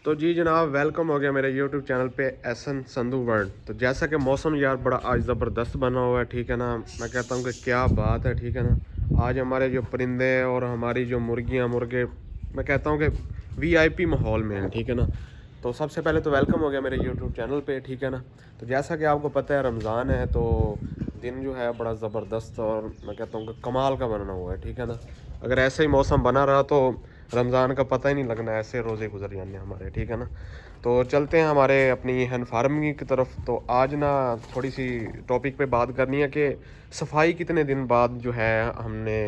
तो जी जनाब, वेलकम हो गया मेरे यूट्यूब चैनल पे एहसन संधू वर्ल्ड। तो जैसा कि मौसम यार बड़ा आज ज़बरदस्त बना हुआ है, ठीक है ना। मैं कहता हूँ कि क्या बात है, ठीक है ना। आज हमारे जो परिंदे और हमारी जो मुर्गियाँ मुर्गे, मैं कहता हूँ कि वीआईपी माहौल में है, ठीक है ना। तो सबसे पहले तो वेलकम हो गया मेरे यूट्यूब चैनल पे, ठीक है ना। तो जैसा कि आपको पता है रमज़ान है, तो दिन जो है बड़ा ज़बरदस्त और मैं कहता हूँ कि कमाल का बना हुआ है, ठीक है ना। अगर ऐसे ही मौसम बना रहा तो रमज़ान का पता ही नहीं लगना, ऐसे रोज़े गुजर जाने हमारे, ठीक है ना। तो चलते हैं हमारे अपनी हैन फार्मिंग की तरफ। तो आज ना थोड़ी सी टॉपिक पे बात करनी है कि सफाई कितने दिन बाद जो है हमने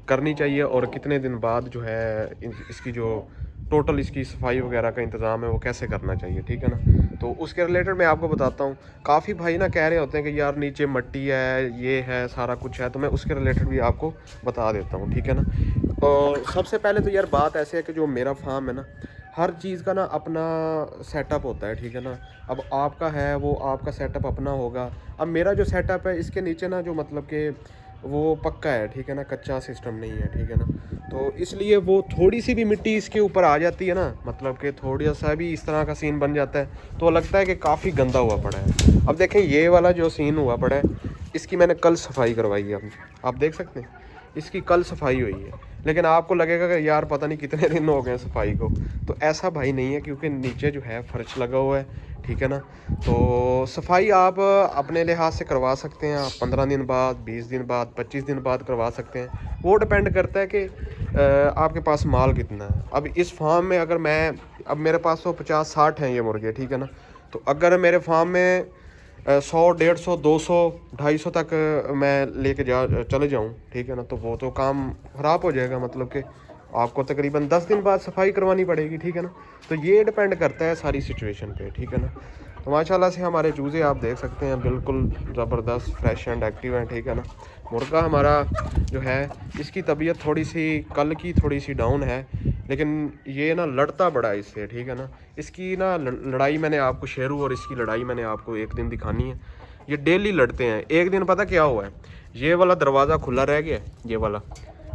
करनी चाहिए और कितने दिन बाद जो है इसकी जो टोटल इसकी सफाई वगैरह का इंतज़ाम है वो कैसे करना चाहिए, ठीक है ना। तो उसके रिलेटेड मैं आपको बताता हूँ। काफ़ी भाई ना कह रहे होते हैं कि यार नीचे मिट्टी है, ये है, सारा कुछ है, तो मैं उसके रिलेटेड भी आपको बता देता हूँ, ठीक है ना। तो सबसे पहले तो यार बात ऐसे है कि जो मेरा फार्म है ना, हर चीज़ का ना अपना सेटअप होता है, ठीक है ना। अब आपका है वो आपका सेटअप अपना होगा। अब मेरा जो सेटअप है इसके नीचे ना जो मतलब कि वो पक्का है, ठीक है ना, कच्चा सिस्टम नहीं है, ठीक है ना। तो इसलिए वो थोड़ी सी भी मिट्टी इसके ऊपर आ जाती है ना, मतलब कि थोड़ा सा भी इस तरह का सीन बन जाता है तो लगता है कि काफ़ी गंदा हुआ पड़ा है। अब देखें ये वाला जो सीन हुआ पड़ा है, इसकी मैंने कल सफाई करवाई है। अब आप देख सकते हैं इसकी कल सफाई हुई है, लेकिन आपको लगेगा कि यार पता नहीं कितने दिन हो गए सफाई को। तो ऐसा भाई नहीं है, क्योंकि नीचे जो है फर्श लगा हुआ है, ठीक है ना। तो सफाई आप अपने लिहाज से करवा सकते हैं, आप 15 दिन बाद, 20 दिन बाद, 25 दिन बाद करवा सकते हैं। वो डिपेंड करता है कि आपके पास माल कितना है। अब इस फार्म में अगर मैं, अब मेरे पास तो 50-60 हैं ये मुर्गे, ठीक है ना। तो अगर मेरे फार्म में 100, 150, 200, 250 तक मैं लेके चले जाऊँ, ठीक है ना, तो वो तो काम ख़राब हो जाएगा। मतलब कि आपको तकरीबन 10 दिन बाद सफाई करवानी पड़ेगी, ठीक है ना। तो ये डिपेंड करता है सारी सिचुएशन पे, ठीक है ना। तो माशाल्लाह से हमारे चूज़े आप देख सकते हैं बिल्कुल ज़बरदस्त फ्रेश एंड एक्टिव हैं, ठीक है ना। मुर्गा हमारा जो है इसकी तबीयत थोड़ी सी कल की थोड़ी सी डाउन है, लेकिन ये ना लड़ता बड़ा है इससे, ठीक है ना। इसकी ना लड़ाई मैंने आपको शेरू और इसकी लड़ाई मैंने आपको एक दिन दिखानी है। ये डेली लड़ते हैं। एक दिन पता क्या हुआ है, ये वाला दरवाज़ा खुला रह गया, ये वाला,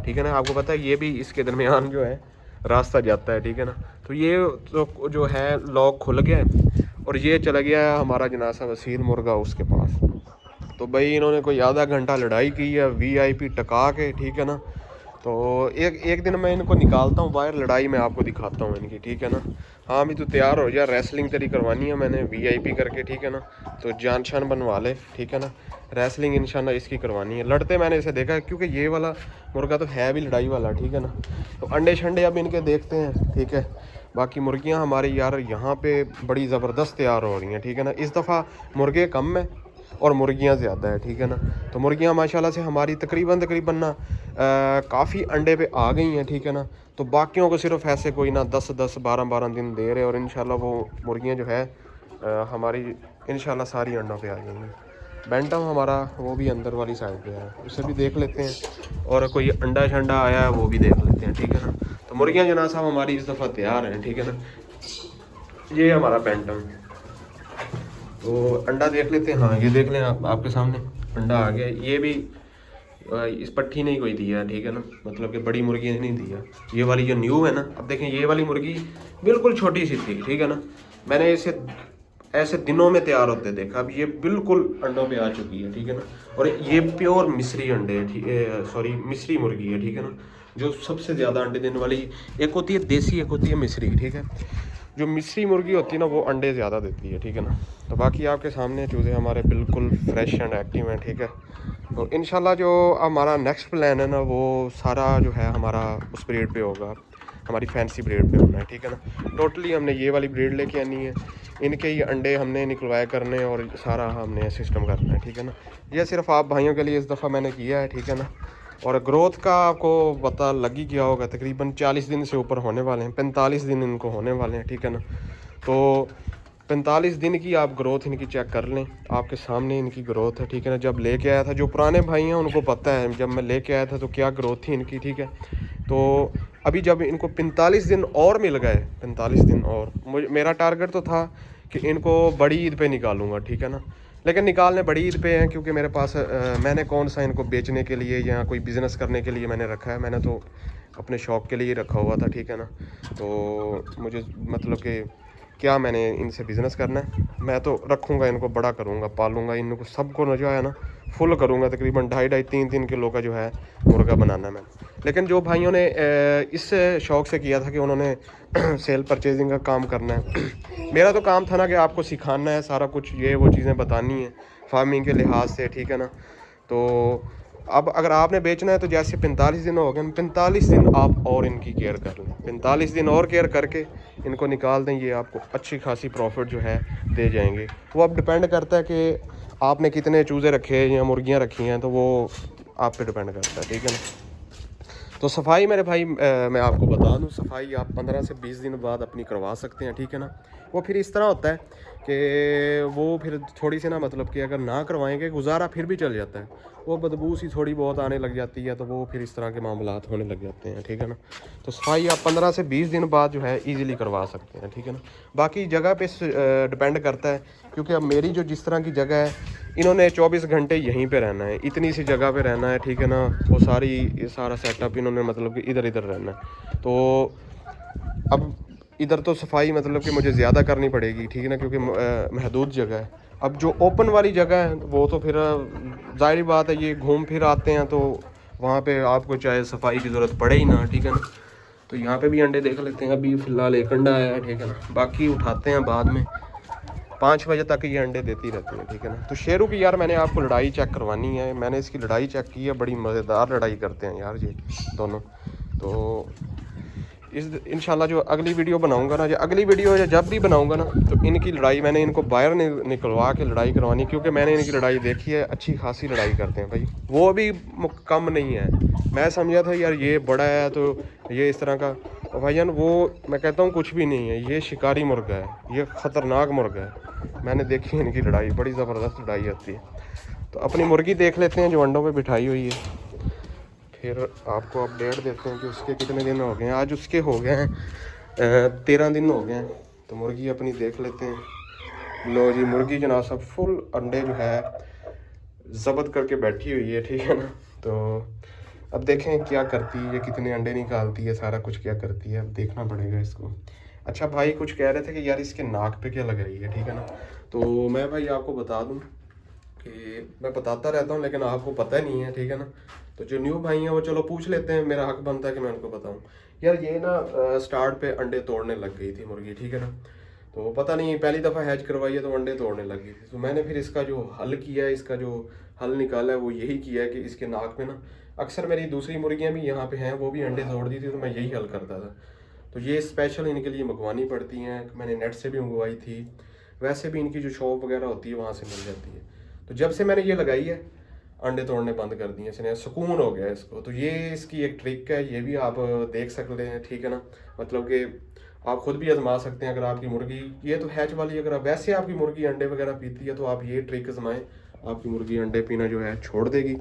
ठीक है ना। आपको पता है ये भी इसके दरमियान जो है रास्ता जाता है, ठीक है ना। तो ये तो जो है लॉक खुल गया है और ये चला गया है हमारा जनासा वसील मुर्गा उसके पास। तो भाई इन्होंने कोई आधा घंटा लड़ाई की है वीआईपी टका के, ठीक है ना। तो एक एक दिन मैं इनको निकालता हूँ बाहर, लड़ाई में आपको दिखाता हूँ इनकी, ठीक है ना। हाँ भी तो तैयार हो जा, रेसलिंग तेरी करवानी है मैंने वीआईपी करके, ठीक है ना। तो जान शान बनवा ले, ठीक है ना। रेसलिंग इंशाल्लाह इसकी करवानी है। लड़ते मैंने इसे देखा है, क्योंकि ये वाला मुर्गा तो है भी लड़ाई वाला, ठीक है ना। तो अंडे शंडे अब इनके देखते हैं, ठीक है। बाकी मुर्गियाँ हमारी यार यहाँ पे बड़ी ज़बरदस्त तैयार हो रही हैं, ठीक है ना। इस दफ़ा मुर्गे कम है और मुर्गियाँ ज़्यादा है, ठीक है ना। तो मुर्गियाँ माशाल्लाह से हमारी तकरीबन तकरीबन ना काफ़ी अंडे पे आ गई हैं, ठीक है ना। तो बाकियों को सिर्फ ऐसे कोई ना 10-10, 12-12 दिन दे रहे, और इंशाल्लाह वो मुर्गियाँ जो है हमारी इंशाल्लाह सारी अंडों पे आ जाएंगी। बैंटम हमारा वो भी अंदर वाली साइड पे है, उसे भी देख लेते हैं, और कोई अंडा शंडा आया है वो भी देख लेते हैं, ठीक है ना। तो मुर्गियाँ जना साहब हमारी इस दफ़ा तैयार हैं, ठीक है ना। ये हमारा बैंटम, तो अंडा देख लेते हैं। हाँ ये देख लें आप, आपके सामने अंडा आ गया। ये भी इस पट्टी ने ही कोई दिया, ठीक है ना, मतलब कि बड़ी मुर्गी ने नहीं दिया। ये वाली जो न्यू है ना, अब देखें ये वाली मुर्गी बिल्कुल छोटी सी थी, ठीक है ना। मैंने इसे ऐसे दिनों में तैयार होते देखा, अब ये बिल्कुल अंडों पे आ चुकी है, ठीक है ना। और ये प्योर मिस्री अंडे है, ठीक है, सॉरी मिस्री मुर्गी है, ठीक है ना। जो सबसे ज़्यादा अंडे देने वाली, एक होती है देसी, एक होती है मिस्री, ठीक है। जो मिस्री मुर्गी होती है ना वो अंडे ज़्यादा देती है, ठीक है ना। तो बाकी आपके सामने चूज़े हमारे बिल्कुल फ्रेश एंड एक्टिव हैं, ठीक है। तो इंशाल्लाह जो हमारा नेक्स्ट प्लान है ना, वो सारा जो है हमारा उस ब्रीड पे होगा, हमारी फैंसी ब्रीड पे होना है, ठीक है ना। टोटली हमने ये वाली ब्रीड लेके आनी है, इनके ही अंडे हमने निकलवाए करने और सारा हमने सिस्टम करना है, ठीक है ना। ये सिर्फ आप भाइयों के लिए इस दफ़ा मैंने किया है, ठीक है ना। और ग्रोथ का आपको पता लग ही गया होगा, तकरीबन 40 दिन से ऊपर होने वाले हैं, 45 दिन इनको होने वाले हैं, ठीक है ना। तो 45 दिन की आप ग्रोथ इनकी चेक कर लें, आपके सामने इनकी ग्रोथ है, ठीक है ना। जब लेके आया था, जो पुराने भाई हैं उनको पता है जब मैं लेके आया था तो क्या ग्रोथ थी इनकी, ठीक है। तो अभी जब इनको 45 दिन और मिल गए, 45 दिन और, मेरा टारगेट तो था कि इनको बड़ी ईद पे निकालूंगा, ठीक है ना। लेकिन निकालने बड़ी ईद पे हैं, क्योंकि मेरे पास मैंने कौन सा इनको बेचने के लिए या कोई बिज़नेस करने के लिए मैंने रखा है। मैंने तो अपने शौक़ के लिए रखा हुआ था, ठीक है ना। तो मुझे मतलब कि क्या मैंने इनसे बिज़नेस करना है, मैं तो रखूँगा, इनको बड़ा करूँगा, पालूँगा, इनको सबको जो है ना फुल करूँगा। तकरीबन 2.5-3 किलो का जो है मुर्गा बनाना है मैंने। लेकिन जो भाइयों ने इस शौक़ से किया था कि उन्होंने सेल परचेजिंग का काम करना है, मेरा तो काम था ना कि आपको सिखाना है सारा कुछ, ये वो चीज़ें बतानी है फार्मिंग के लिहाज से, ठीक है ना। तो अब अगर आपने बेचना है तो जैसे 45 दिन हो गए, 45 दिन आप और इनकी केयर कर लें, 45 दिन और केयर करके इनको निकाल दें, ये आपको अच्छी खासी प्रॉफिट जो है दे जाएंगे। वो अब डिपेंड करता है कि आपने कितने चूज़े रखे हैं या मुर्गियां रखी हैं, तो वो आप पे डिपेंड करता है, ठीक है ना। तो सफाई मेरे भाई मैं आपको बता दूं, सफाई आप 15 से 20 दिन बाद अपनी करवा सकते हैं, ठीक है ना। वो फिर इस तरह होता है कि वो फिर थोड़ी सी ना मतलब कि अगर ना करवाएंगे गुजारा फिर भी चल जाता है, वो बदबू सी थोड़ी बहुत आने लग जाती है, तो वो फिर इस तरह के मामलात होने लग जाते हैं, ठीक है ना। तो सफाई आप 15 से 20 दिन बाद जो है इजीली करवा सकते हैं, ठीक है ना। बाकी जगह पे डिपेंड करता है, क्योंकि अब मेरी जो जिस तरह की जगह है, इन्होंने 24 घंटे यहीं पे रहना है, इतनी सी जगह पे रहना है, ठीक है ना। वो ये सारा सेटअप इन्होंने मतलब कि इधर इधर रहना है। तो अब इधर तो सफाई मतलब कि मुझे ज़्यादा करनी पड़ेगी, ठीक है ना, क्योंकि महदूद जगह है। अब जो ओपन वाली जगह है वो तो फिर जाहिर बात है, ये घूम फिर आते हैं, तो वहाँ पे आपको चाहे सफाई की ज़रूरत पड़े ही ना, ठीक है ना। तो यहाँ पे भी अंडे देख लेते हैं, अभी फ़िलहाल एक अंडा आया है, ठीक है ना, बाकी उठाते हैं बाद में। 5 बजे तक ये अंडे देती रहती है, ठीक है ना। तो शेरू की यार मैंने आपको लड़ाई चेक करवानी है, मैंने इसकी लड़ाई चेक की है, बड़ी मज़ेदार लड़ाई करते हैं यार ये दोनों। तो इस इंशाल्लाह जो अगली वीडियो बनाऊंगा ना, या अगली वीडियो या जब भी बनाऊंगा ना, तो इनकी लड़ाई मैंने इनको बाहर निकलवा के लड़ाई करवानी, क्योंकि मैंने इनकी लड़ाई देखी है, अच्छी खासी लड़ाई करते हैं भाई, वो भी कम नहीं है। मैं समझा था यार ये बड़ा है तो ये इस तरह का, भाईजान वो मैं कहता हूँ कुछ भी नहीं है, ये शिकारी मुर्गा है, ये ख़तरनाक मुर्गा है। मैंने देखी है इनकी लड़ाई, बड़ी ज़बरदस्त लड़ाई होती है। तो अपनी मुर्गी देख लेते हैं जो अंडों पे बिठाई हुई है, फिर आपको अपडेट देते हैं कि उसके कितने दिन हो गए हैं। आज उसके हो गए हैं 13 दिन हो गए हैं। तो मुर्गी अपनी देख लेते हैं। लो जी, मुर्गी जनाब सब फुल अंडे जो है ज़ब्त करके बैठी हुई है, ठीक है ना। तो अब देखें क्या करती है, ये कितने अंडे निकालती है, सारा कुछ क्या करती है, अब देखना पड़ेगा इसको। अच्छा भाई कुछ कह रहे थे कि यार इसके नाक पे क्या लग रही है, ठीक है ना। तो मैं भाई आपको बता दूं कि मैं बताता रहता हूँ लेकिन आपको पता नहीं है, ठीक है ना। तो जो न्यू भाई हैं वो चलो पूछ लेते हैं, मेरा हक बनता है कि मैं उनको बताऊँ। यार ये ना स्टार्ट पे अंडे तोड़ने लग गई थी मुर्गी, ठीक है ना। तो पता नहीं पहली दफ़ा हैच करवाई है तो अंडे तोड़ने लग गई थी। तो मैंने फिर इसका जो हल किया है, इसका जो हल निकाला है वो यही किया है कि इसके नाक में ना, अक्सर मेरी दूसरी मुर्गियाँ भी यहाँ पे हैं, वो भी अंडे तोड़ दी थी, तो मैं यही हल करता था। तो ये स्पेशल इनके लिए मंगवानी पड़ती हैं, मैंने नेट से भी मंगवाई थी, वैसे भी इनकी जो शॉप वगैरह होती है वहाँ से मिल जाती है। तो जब से मैंने ये लगाई है अंडे तोड़ने बंद कर दिए, इसने सुकून हो गया इसको। तो ये इसकी एक ट्रिक है, ये भी आप देख सकते हैं, ठीक है ना। मतलब कि आप खुद भी आजमा सकते हैं। अगर आपकी मुर्गी ये तो हैच वाली, अगर आप वैसे आपकी मुर्गी अंडे वगैरह पीती है तो आप ये ट्रिक आजमाएं, आपकी मुर्गी अंडे पीना जो है छोड़ देगी।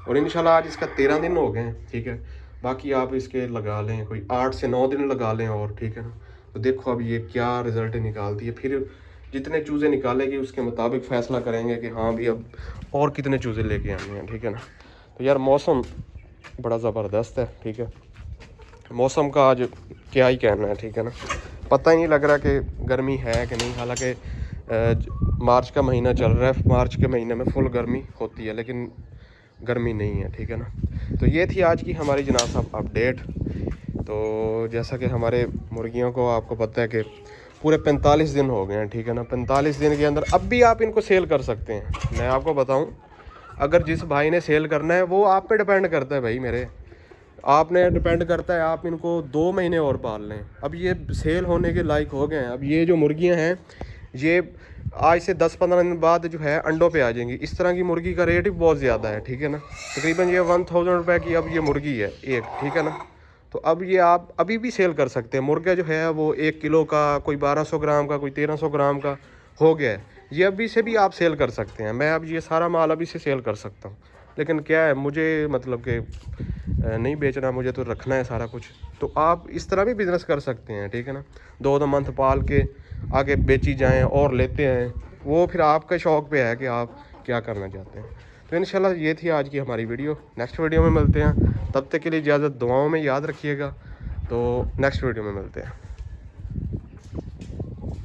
और इंशाल्लाह आज इसका 13 दिन हो गए हैं, ठीक है। बाकी आप इसके लगा लें कोई 8 से 9 दिन लगा लें और, ठीक है ना। तो देखो अब ये क्या रिजल्ट निकालती है, फिर जितने चूज़े निकालेगी उसके मुताबिक फ़ैसला करेंगे कि हाँ भी अब और कितने चूज़े लेके आने हैं, ठीक है ना। तो यार मौसम बड़ा ज़बरदस्त है, ठीक है। मौसम का आज क्या ही कहना है, ठीक है ना। पता ही नहीं लग रहा कि गर्मी है कि नहीं। हालांकि मार्च का महीना चल रहा है, मार्च के महीने में फुल गर्मी होती है, लेकिन गर्मी नहीं है, ठीक है ना। तो ये थी आज की हमारी जनाब साहब अपडेट। तो जैसा कि हमारे मुर्गियों को आपको पता है कि पूरे 45 दिन हो गए हैं, ठीक है ना। 45 दिन के अंदर अब भी आप इनको सेल कर सकते हैं। मैं आपको बताऊं, अगर जिस भाई ने सेल करना है वो आप पे डिपेंड करता है भाई मेरे, आपने डिपेंड करता है। आप इनको 2 महीने और पाल लें, अब ये सेल होने के लायक हो गए हैं। अब ये जो मुर्गियां हैं ये आज से 10-15 दिन बाद जो है अंडों पे आ जाएंगी। इस तरह की मुर्गी का रेट भी बहुत ज़्यादा है, ठीक है ना। तकरीबन ये 1000 रुपये की अब ये मुर्गी है एक, ठीक है ना। तो अब ये आप अभी भी सेल कर सकते हैं। मुर्गा जो है वो 1 किलो का, कोई 1200 ग्राम का, कोई 1300 ग्राम का हो गया है, ये अभी से भी आप सेल कर सकते हैं। मैं अब ये सारा माल अभी से सेल कर सकता हूँ, लेकिन क्या है मुझे मतलब कि नहीं बेचना, मुझे तो रखना है सारा कुछ। तो आप इस तरह भी बिज़नेस कर सकते हैं, ठीक है ना। 2 मंथ पाल के आगे बेची जाएँ और लेते हैं, वो फिर आपके शौक़ पे है कि आप क्या करना चाहते हैं। तो इंशाल्लाह ये थी आज की हमारी वीडियो। नेक्स्ट वीडियो में मिलते हैं, तब तक के लिए इजाज़त, दुआओं में याद रखिएगा। तो नेक्स्ट वीडियो में मिलते हैं।